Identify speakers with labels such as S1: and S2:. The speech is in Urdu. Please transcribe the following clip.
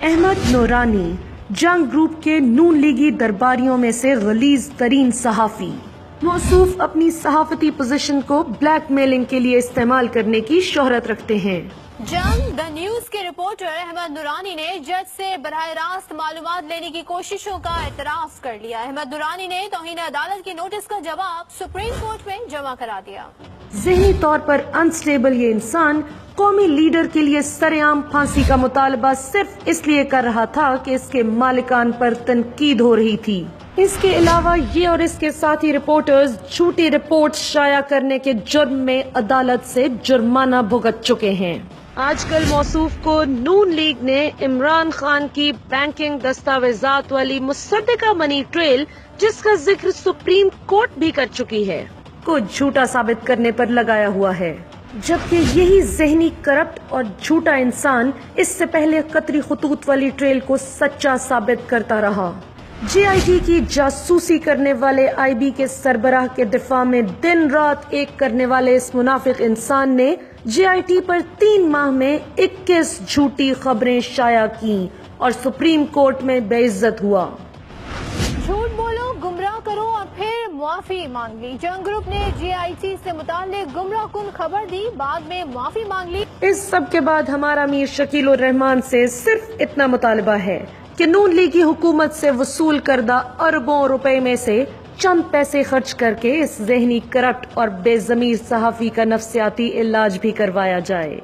S1: احمد نورانی جنگ گروپ کے نون لیگی درباریوں میں سے غلیظ ترین صحافی، موصوف اپنی صحافتی پوزیشن کو بلیک میلنگ کے لیے استعمال کرنے کی شہرت رکھتے ہیں۔
S2: جنگ دا نیوز کے رپورٹر احمد نورانی نے جج سے براہ راست معلومات لینے کی کوششوں کا اعتراف کر لیا۔ احمد نورانی نے توہین عدالت کی نوٹس کا جواب سپریم کورٹ میں جمع کرا دیا۔
S1: ذہنی طور پر انسٹیبل یہ انسان قومی لیڈر کے لیے سرعام پھانسی کا مطالبہ صرف اس لیے کر رہا تھا کہ اس کے مالکان پر تنقید ہو رہی تھی۔ اس کے علاوہ یہ اور اس کے ساتھی رپورٹرز جھوٹی رپورٹ شائع کرنے کے جرم میں عدالت سے جرمانہ بھگت چکے ہیں۔ آج کل موصوف کو نون لیگ نے عمران خان کی بینکنگ دستاویزات والی مصدقہ منی ٹریل، جس کا ذکر سپریم کورٹ بھی کر چکی ہے، کو جھوٹا ثابت کرنے پر لگایا ہوا ہے، جبکہ یہی ذہنی کرپٹ اور جھوٹا انسان اس سے پہلے قطری خطوط والی ٹریل کو سچا ثابت کرتا رہا۔ جے آئی ٹی کی جاسوسی کرنے والے آئی بی کے سربراہ کے دفاع میں دن رات ایک کرنے والے اس منافق انسان نے جے آئی ٹی پر 3 ماہ میں 21 جھوٹی خبریں شائع کیں اور سپریم کورٹ میں بے عزت ہوا۔
S2: جھوٹ بولو، گمراہ کرو اور پھر معافی مانگ لی۔ جنگ گروپ نے جے آئی ٹی سے متعلق گمراہ کن خبر دی، بعد میں معافی مانگ لی۔
S1: اس سب کے بعد ہمارا میر شکیل الرحمان سے صرف اتنا مطالبہ ہے کہ نون لیگی حکومت سے وصول کردہ اربوں روپے میں سے چند پیسے خرچ کر کے اس ذہنی کرپٹ اور بے ضمیر صحافی کا نفسیاتی علاج بھی کروایا جائے۔